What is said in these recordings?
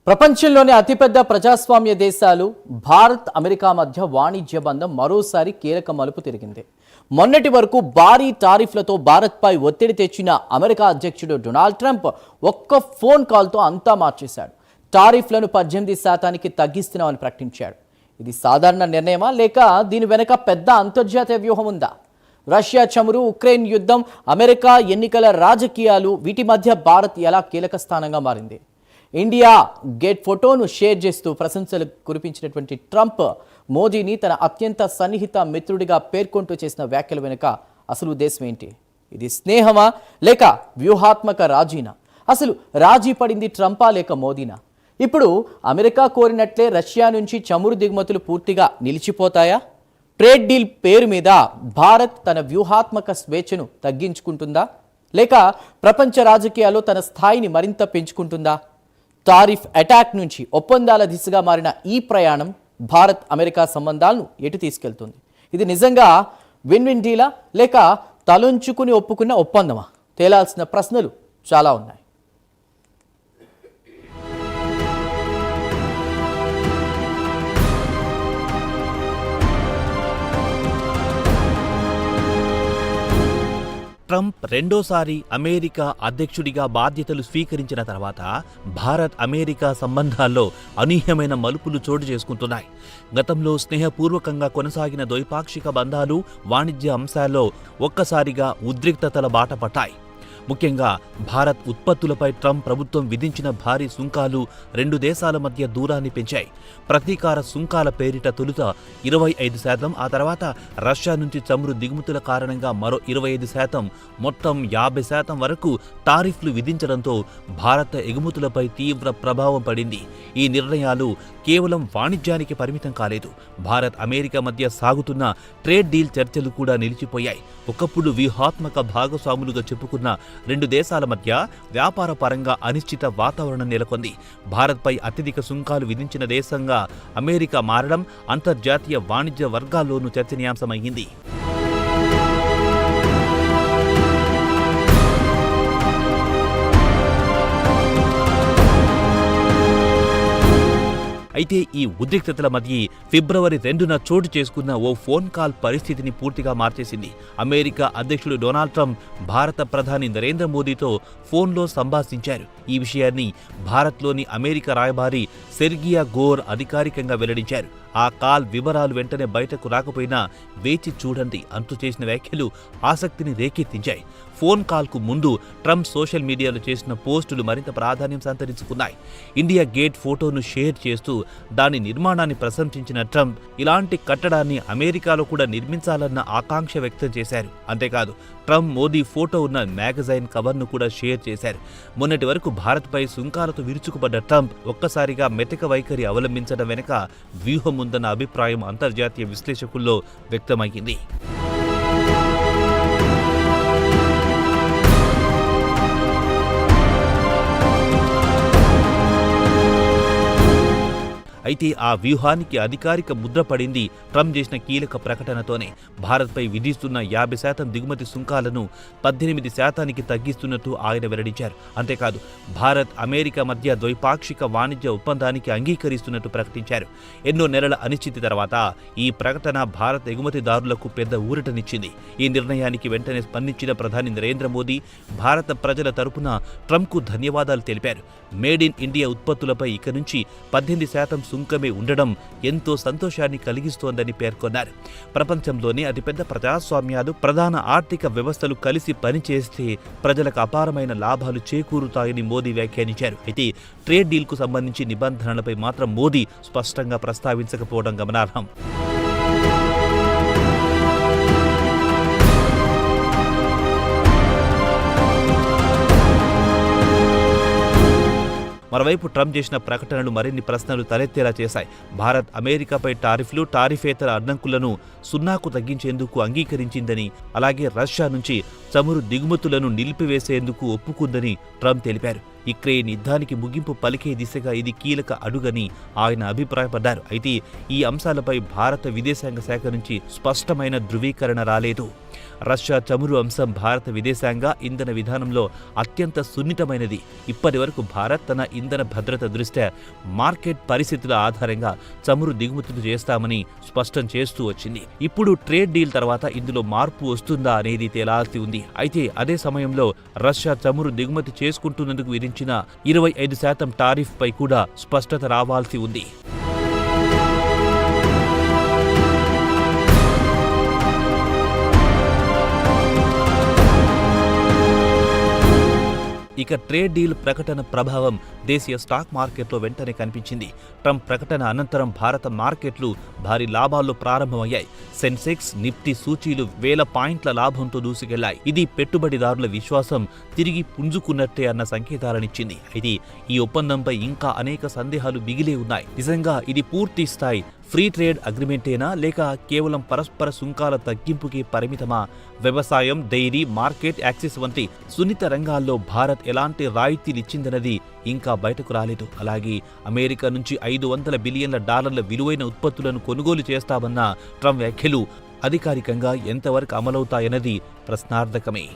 ప్రపంచంలోని అతిపెద్ద ప్రజాస్వామ్య దేశాలు భారత్ అమెరికా మధ్య వాణిజ్య బంధం మరోసారి కీలక మలుపు తిరిగింది. మొన్నటి వరకు భారీ టారిఫ్లతో భారత్పై ఒత్తిడి తెచ్చిన అమెరికా అధ్యక్షుడు డొనాల్డ్ ట్రంప్ ఒక్క ఫోన్ కాల్తో అంతా మార్చేశాడు. టారిఫ్లను 18% తగ్గిస్తున్నామని ప్రకటించాడు. ఇది సాధారణ నిర్ణయమా లేక దీని వెనుక పెద్ద అంతర్జాతీయ వ్యూహం ఉందా? రష్యా చమురు, ఉక్రెయిన్ యుద్ధం, అమెరికా ఎన్నికల రాజకీయాలు, వీటి మధ్య భారత్ ఎలా కీలక స్థానంగా మారింది? ఇండియా గేట్ ఫోటోను షేర్ చేస్తూ ప్రశంసలు కురిపించినటువంటి ట్రంప్ మోదీని తన అత్యంత సన్నిహిత మిత్రుడిగా పేర్కొంటూ చేసిన వ్యాఖ్యల వెనుక అసలు ఉద్దేశం ఏంటి? ఇది స్నేహమా లేక వ్యూహాత్మక రాజీనా? అసలు రాజీ పడింది ట్రంపా లేక మోదీనా? ఇప్పుడు అమెరికా కోరినట్లే రష్యా నుంచి చమురు దిగుమతులు పూర్తిగా నిలిచిపోతాయా? ట్రేడ్ డీల్ పేరు మీద భారత్ తన వ్యూహాత్మక స్వేచ్ఛను తగ్గించుకుంటుందా లేక ప్రపంచ రాజకీయాల్లో తన స్థాయిని మరింత పెంచుకుంటుందా? టారిఫ్ అటాక్ నుంచి ఒప్పందాల దిశగా మారిన ఈ ప్రయాణం భారత్ అమెరికా సంబంధాలను ఎటు తీసుకెళ్తుంది? ఇది నిజంగా విన్ విన్ డీలా లేక తలొంచుకుని ఒప్పుకున్న ఒప్పందమా? తేలాల్సిన ప్రశ్నలు చాలా ఉన్నాయి. ట్రంప్ రెండోసారి అమెరికా అధ్యక్షుడిగా బాధ్యతలు స్వీకరించిన తర్వాత భారత్ అమెరికా సంబంధాల్లో అనూహ్యమైన మలుపులు చోటు చేసుకుంటున్నాయి. గతంలో స్నేహపూర్వకంగా కొనసాగిన ద్వైపాక్షిక బంధాలు, వాణిజ్య అంశాల్లో ఒక్కసారిగా ఉద్రిక్తతల బాట పట్టాయి. ముఖ్యంగా భారత్ ఉత్పత్తులపై ట్రంప్ ప్రభుత్వం విధించిన భారీ సుంకాలు రెండు దేశాల మధ్య దూరాన్ని పెంచాయి. ప్రతీకార సుంకాల పేరిట తొలుత 25%, ఆ తర్వాత రష్యా నుంచి చమురు దిగుమతుల కారణంగా మరో 25%, మొత్తం 50% వరకు టారిఫ్లు విధించడంతో భారత ఎగుమతులపై తీవ్ర ప్రభావం పడింది. ఈ నిర్ణయాలు కేవలం వాణిజ్యానికి పరిమితం కాలేదు. భారత్ అమెరికా మధ్య సాగుతున్న ట్రేడ్ డీల్ చర్చలు కూడా నిలిచిపోయాయి. ఒకప్పుడు వ్యూహాత్మక భాగస్వాములుగా చెప్పుకున్న రెండు దేశాల మధ్య వ్యాపార పరంగా అనిశ్చిత వాతావరణం నెలకొంది. భారత్పై అత్యధిక సుంకాలు విధించిన దేశంగా అమెరికా మారడం అంతర్జాతీయ వాణిజ్య వర్గాల్లోనూ చర్చనీయాంశమైంది. అయితే ఈ ఉద్రిక్తతల మధ్య ఫిబ్రవరి 2న చోటు చేసుకున్న ఓ ఫోన్ కాల్ పరిస్థితిని పూర్తిగా మార్చేసింది. అమెరికా అధ్యక్షుడు డొనాల్డ్ ట్రంప్ భారత ప్రధాని నరేంద్ర మోదీతో ఫోన్లో సంభాషించారు. ఈ విషయాన్ని భారత్లోని అమెరికా రాయబారి సెర్గియా గోర్ అధికారికంగా వెల్లడించారు. ఆ కాల్ వివరాలు వెంటనే బయటకు రాకపోయినా వేచి చూడండి అంటూ చేసిన వ్యాఖ్యలు ఆసక్తిని రేకెత్తించాయి. ఫోన్ కాల్కు ముందు ట్రంప్ సోషల్ మీడియాలో చేసిన పోస్టులు మరింత ప్రాధాన్యం సంతరించుకున్నాయి. ఇండియా గేట్ ఫోటోను షేర్ చేస్తూ దాని నిర్మాణాన్ని ప్రశంసించిన ట్రంప్ ఇలాంటి కట్టడాన్ని అమెరికాలో కూడా నిర్మించాలన్న ఆకాంక్ష వ్యక్తం చేశారు. అంతేకాదు ట్రంప్ మోదీ ఫోటో ఉన్న మ్యాగజైన్ కవర్ను కూడా షేర్ చేశారు. మొన్నటి వరకు భారత్పై సుంకాలతో విరుచుకుపడ్డ ట్రంప్ ఒక్కసారిగా మెతక వైఖరి అవలంబించడం వెనుక వ్యూహం ఉందన్న అభిప్రాయం అంతర్జాతీయ విశ్లేషకుల్లో వ్యక్తమైంది. అయితే ఆ వ్యూహానికి అధికారిక ముద్ర పడింది ట్రంప్ చేసిన కీలక ప్రకటనతోనే. భారత్పై విధిస్తున్న 50% దిగుమతి సుంకాలను 18% తగ్గిస్తున్నట్టు ఆయన వెల్లడించారు. అంతేకాదు భారత్ అమెరికా మధ్య ద్వైపాక్షిక వాణిజ్య ఒప్పందానికి అంగీకరిస్తున్నట్టు ప్రకటించారు. ఎన్నో నెలల అనిశ్చితి తర్వాత ఈ ప్రకటన భారత ఎగుమతిదారులకు పెద్ద ఊరటనిచ్చింది. ఈ నిర్ణయానికి వెంటనే స్పందించిన ప్రధాని నరేంద్ర మోదీ భారత ప్రజల తరపున ట్రంప్కు ధన్యవాదాలు తెలిపారు. మేడ్ ఇన్ ఇండియా ఉత్పత్తులపై ఇక నుంచి 18% సుంకమే ఉండడం ఎంతో సంతోషాన్ని కలిగిస్తోందని పేర్కొన్నారు. ప్రపంచంలోని అతిపెద్ద ప్రజాస్వామ్యాలు, ప్రధాన ఆర్థిక వ్యవస్థలు కలిసి పనిచేస్తే ప్రజలకు అపారమైన లాభాలు చేకూరుతాయని మోదీ వ్యాఖ్యానించారు. అయితే ట్రేడ్ డీల్కు సంబంధించి నిబంధనలపై మాత్రం మోదీ స్పష్టంగా ప్రస్తావించకపోవడం గమనార్హం. మరోవైపు ట్రంప్ చేసిన ప్రకటనలు మరిన్ని ప్రశ్నలు తలెత్తేలా చేశాయి. భారత్ అమెరికాపై టారిఫేతర అడ్డంకులను 0కు తగ్గించేందుకు అంగీకరించిందని, అలాగే రష్యా నుంచి చమురు దిగుమతులను నిలిపివేసేందుకు ఒప్పుకుందని ట్రంప్ తెలిపారు. ఉక్రెయిన్ యుద్ధానికి ముగింపు పలికే దిశగా ఇది కీలక అడుగని ఆయన అభిప్రాయపడ్డారు. అయితే ఈ అంశాలపై భారత విదేశాంగ శాఖ నుంచి స్పష్టమైన ధృవీకరణ రాలేదు. రష్యా చమురు అంశం భారత విదేశాంగ ఇంధన విధానంలో అత్యంత సున్నితమైనది. ఇప్పటి వరకు భారత్ తన ఇంధన భద్రత దృష్ట్యా మార్కెట్ పరిస్థితుల ఆధారంగా చమురు దిగుమతులు చేస్తామని స్పష్టం చేస్తూ వచ్చింది. ఇప్పుడు ట్రేడ్ డీల్ తర్వాత ఇందులో మార్పు వస్తుందా అనేది తేలాల్సి ఉంది. అయితే అదే సమయంలో రష్యా చమురు దిగుమతి చేసుకుంటున్నందుకు విధించిన 25% టారిఫ్ పై కూడా స్పష్టత రావాల్సి ఉంది. ఇక ట్రేడ్ డీల్ ప్రకటన ప్రభావం దేశీయ స్టాక్ మార్కెట్లో వెంటనే కనిపించింది. ట్రంప్ ప్రకటన అనంతరం భారత మార్కెట్లు భారీ లాభాల్లో ప్రారంభమయ్యాయి. సెన్సెక్స్, నిఫ్టీ సూచీలు 1000 పాయింట్ల లాభంతో దూసుకెళ్లాయి. ఇది పెట్టుబడిదారుల విశ్వాసం తిరిగి పుంజుకున్నట్టే అన్న సంకేతాలనిచ్చింది. అయితే ఈ ఒప్పందంపై ఇంకా అనేక సందేహాలు మిగిలే ఉన్నాయి. నిజంగా ఇది పూర్తి స్థాయి ఫ్రీ ట్రేడ్ అగ్రిమెంటేనా, లేక కేవలం పరస్పర సుంకాల తగ్గింపుకి పరిమితమా? వ్యవసాయం, డైరీ, మార్కెట్ యాక్సెస్ వంటి సున్నిత రంగాల్లో భారత్ ఎలాంటి రాయితీలిచ్చిందన్నది ఇంకా బయటకు రాలేదు. అలాగే అమెరికా నుంచి $500 బిలియన్ల విలువైన ఉత్పత్తులను కొనుగోలు చేస్తామన్న ట్రంప్ వ్యాఖ్యలు అధికారికంగా ఎంతవరకు అమలవుతాయన్నది ప్రశ్నార్థకమే.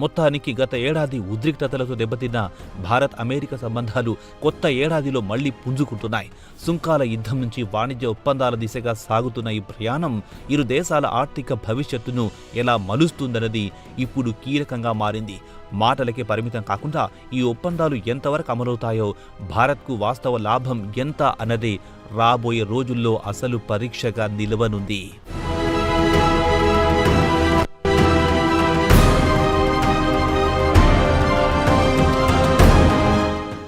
మొత్తానికి గత ఏడాది ఉద్రిక్తతలతో దెబ్బతిన్న భారత్ అమెరికా సంబంధాలు కొత్త ఏడాదిలో మళ్లీ పుంజుకుంటున్నాయి. సుంకాల యుద్ధం నుంచి వాణిజ్య ఒప్పందాల దిశగా సాగుతున్న ఈ ప్రయాణం ఇరు దేశాల ఆర్థిక భవిష్యత్తును ఎలా మలుస్తుందన్నది ఇప్పుడు కీలకంగా మారింది. మాటలకే పరిమితం కాకుండా ఈ ఒప్పందాలు ఎంతవరకు అమలవుతాయో, భారత్కు వాస్తవ లాభం ఎంత అన్నదే రాబోయే రోజుల్లో అసలు పరీక్షగా నిలవనుంది.